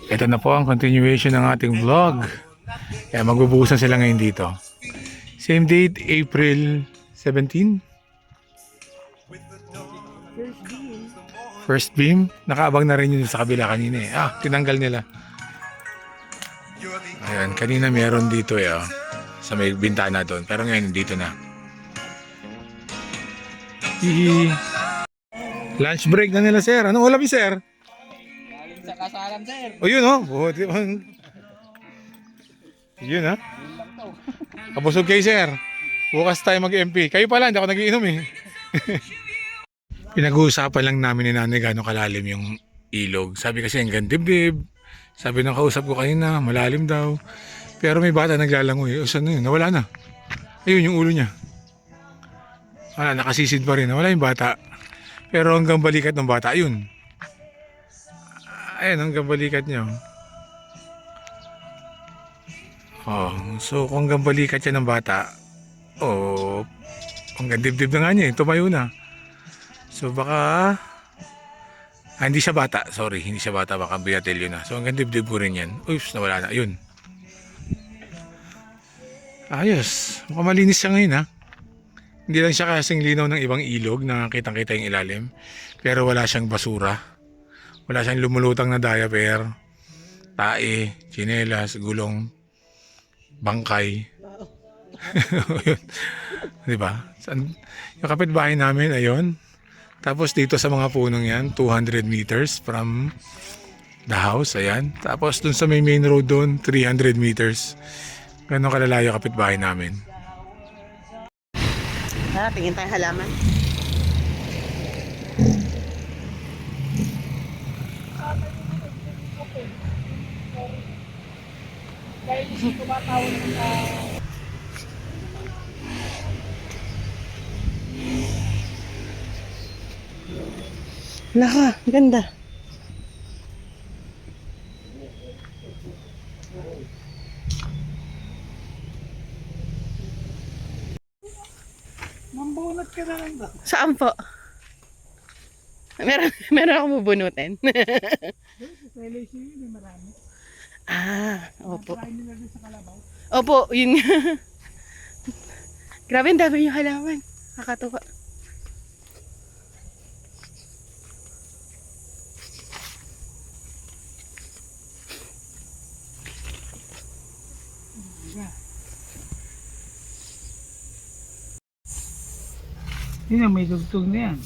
Ito na po ang continuation ng ating vlog. Kaya magbubuhusan sila ngayon dito. Same date, April 17. First beam. Nakaabang na rin yun sa kabila kanina eh. Tinanggal nila. Ayan, kanina meron dito eh. Sa may bintana doon. Pero ngayon dito na. Hihi. Lunch break na nila, sir. Anong ulam, sir? Sa kasalan, sir. O yun, oh. Yun, ha? Kabusog kayo, sir. Bukas tayo mag-MP. Kayo pala, hindi ako nagiinom eh. Pinag-uusapan lang namin ni nanay gano'ng kalalim yung ilog. Sabi kasi hanggang dibdib. Sabi ng kausap ko kanina, malalim daw. Pero may bata naglalangoy. O saan na yun? Nawala na. Ayun yung ulo niya. Wala, nakasisid pa rin. Wala yung bata. Pero hanggang balikat ng bata, ayun. Ayun, hanggang balikat niya. So kung hanggang balikat siya ng bata, hanggang dibdib na nga niya, tumayo na. So baka, hindi siya bata, sorry, hindi siya bata, baka binatilyo na. So hanggang dibdib po rin yan. Oops, nawala na, yun. Ayos, mukhang malinis siya ngayon ha. Hindi lang siya kasing linaw ng ibang ilog na kitang-kita yung ilalim. Pero wala siyang basura. Wala siyang lumulutang na diaper, tae, tsinelas, gulong, bangkay. Diba? Yung kapitbahay namin, ayun. Tapos dito sa mga punong yan, 200 meters from the house, ayan. Tapos dun sa may main road doon, 300 meters. Ganun kalalayo kapitbahay namin. Tingin tayo halaman. Laka, ganda. Mambunot ka na lang ba? Saan po? Meron akong bubunutin. Sa LAC yun, may marami. Opo. Try nila din sa Kalabaw. Opo, yun nga. Grabe, ang dami yung halaman. Nakakatuwa. Yun ang may dugtog na yan.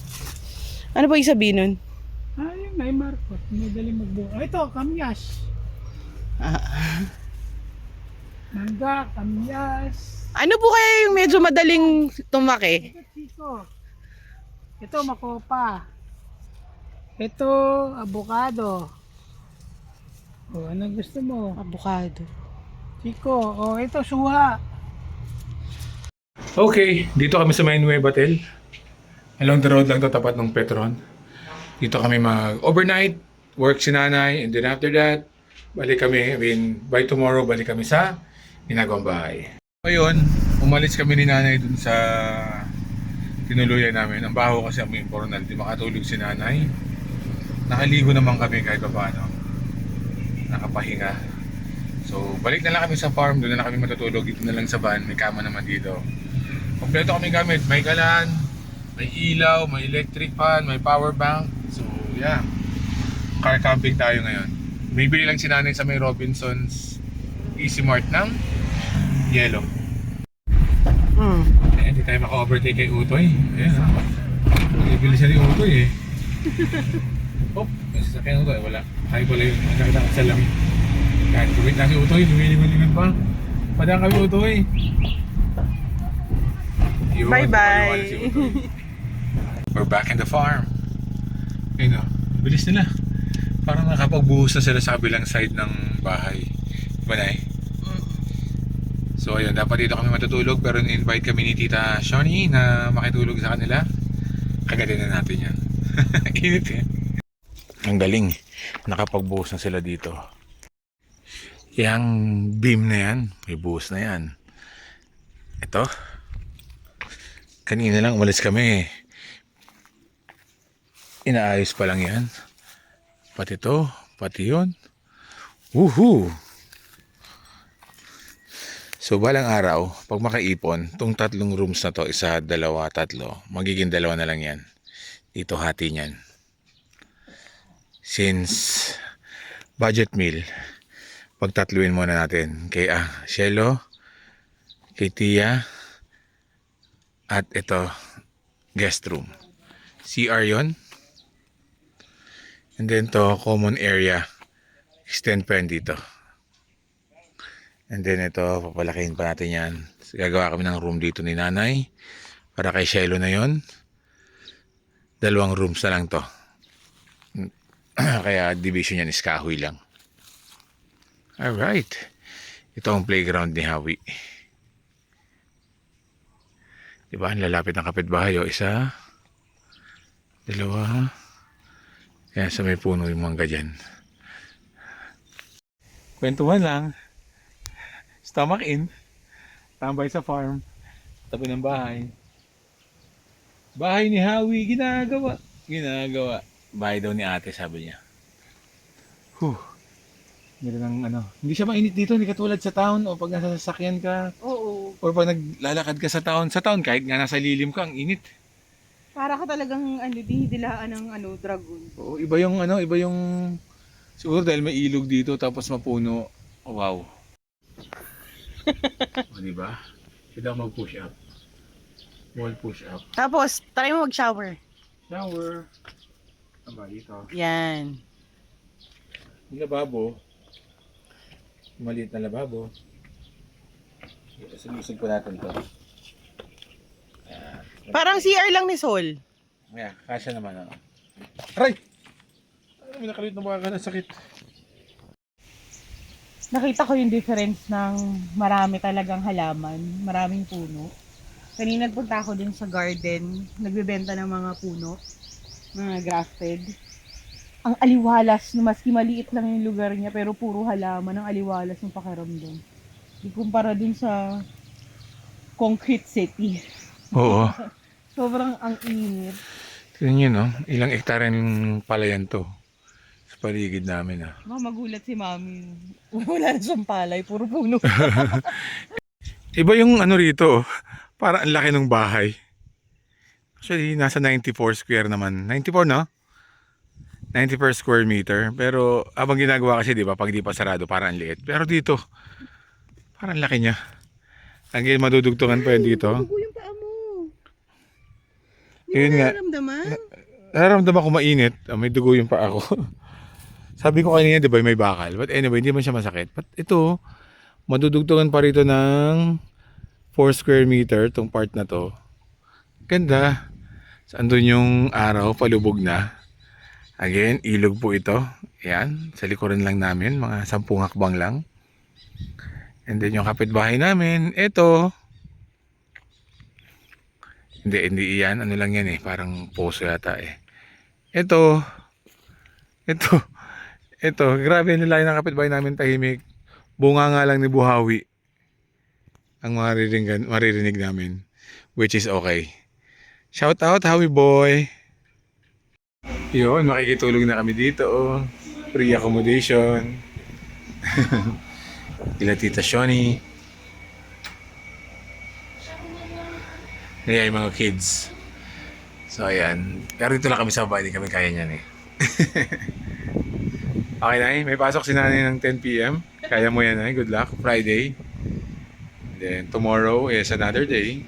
Ano po yung sabihin nun? Yun ay Marcos. May magbuo. Ito, kamyas. Mangga, kamyas. Ano po kaya yung medyo madaling tumaki? Ito, chiko. Ito, makopa. Ito, avocado. Anong gusto mo? Avocado. Chiko. Ito, suha. Okay, dito kami sa May Nueva Tel. Along the road lang to, tapat ng Petron. Dito kami mag-overnight, work si nanay, and then after that, balik kami, by tomorrow, balik kami sa ginagawang bahay. Ngayon, umalis kami ni nanay dun sa tinuluyan namin. Ang baho kasi ang important, di makatulog si nanay. Nakaligo naman kami kahit pa paano. Nakapahinga. So, balik na lang kami sa farm, doon na lang kami matutulog. Dito na lang sa van, may kama naman dito. Kompleto kami gamit, may kalan, may ilaw, may electric fan, may power bank. So, yeah. Car camping tayo ngayon. Bibili lang si nanay sa may Robinsons Easy Mart ng yellow. Hindi tayo maka-overtake kay Utoy. Ayan ha. Bibili siya ni Utoy eh. May sasakyan Utoy. Wala. Ay pala yun. Nakita ka sa lang. Kahit kumit na si Utoy. Lumilingon-lingon pa. Padang kami Utoy. Bye-bye. Si Utoy. We're back in the farm. Ayun o. Bilis nila. Parang nakapagbuhos na sila sa kabilang side ng bahay. Diba na eh? So ayun, dapat dito kami matutulog pero in-invite kami ni Tita Shawnee na makitulog sa kanila. Kagatin na natin yan. Init eh. Ang galing. Nakapagbuhos na sila dito. Yang beam na yan, may buhos na yan. Ito. Kanina lang umalis kami. Inaayos pa lang yan. Pati to, pati yun. Woohoo! So, balang araw, pag makaipon, tong tatlong rooms na to, isa, dalawa, tatlo, magiging dalawa na lang yan. Dito hati niyan. Since budget meal, pagtatluin muna natin kay Shelo, kay Tia, at ito, guest room. CR yon. And then to, common area. Extend pa yan dito. And then ito, papalakihin pa natin yan. Gagawa kami ng room dito ni nanay. Para kay Shelo na yon. 2 rooms na lang to. Kaya division yan is kahoy lang. Alright. Ito ang playground ni Hawi. Diba? Ang lalapit ng kapitbahay. O, 1, 2. Kaya sa may puno yung mangga dyan. Kwentuhan lang. Stomach in. Tambay sa farm. Tabi ng bahay. Bahay ni Hawi. Ginagawa. Bahay daw ni ate, sabi niya. Meron ng hindi siya mainit dito, hindi katulad sa town o pag nasa sasakyan ka. Oo. Or pag naglalakad ka sa town. Sa town, kahit nga nasa lilim ka, ang init. Para ka talagang didilaan ng dragon. Oo, iba yung siguro dahil may ilog dito tapos mapuno. Oh, wow. O, diba? Pwede ako mag-push up. Wall push up. Tapos, try mo mag-shower. Shower. Aba, dito. Yan. Yung lababo. Maliit na lababo. Sulusog pa natin to. Ayan. Parang CR lang ni Sol. Ayan, kasya naman. Aray! Ay, may nakalit na mga ng sakit. Nakita ko yung difference ng marami talagang halaman, maraming puno. Kanina nagpunta ako din sa garden, nagbebenta ng mga puno, mga grafted. Ang aliwalas, maski maliit lang yung lugar niya, pero puro halaman, ang aliwalas ng pakiramdam. Ikumpara dun sa concrete city. Oo. Sobrang ang init. Tignan nyo, no? Ilang hektarya yung palayan to. Sa paligid namin, Magulat si mami. Wala na siyang palay, puro puno. Iba yung rito, para ang laki ng bahay. Actually, nasa 94 square naman. 94, no? 90 per square meter. Pero, habang ginagawa kasi, di ba, pag di pa sarado, parang ang liit. Pero dito, parang ang laki niya. Hanggang madudugtungan pa yun dito. Dugo yung paa mo. Yun nga. Nararamdaman? Nararamdaman ko mainit. May dugo yung paa ko. Sabi ko kanina, di ba, may bakal. But anyway, hindi man siya masakit. But ito, madudugtungan pa rito ng 4 square meter, tong part na to. Ganda. Andun yung araw, palubog na. Again, ilog po ito. Ayan, sa likuran lang namin, mga 10 hakbang lang. And then yung kapitbahay namin, ito. Hindi yan. Ano lang yan parang poso yata Ito. Grabe nila ng kapitbahay namin, tahimik. Bunga nga lang ni Buhawi ang maririnig namin. Which is okay. Shout out, Hawi boy! Yun, makikitulog na kami dito. Free accommodation. Ila Tita Shoni. Kaya yung mga kids. So, ayan. Pero dito lang kami sa bahay. Hindi kami kaya niyan Okay na may pasok si nanay ng 10 PM. Kaya mo yan Good luck. Friday. And then tomorrow is another day.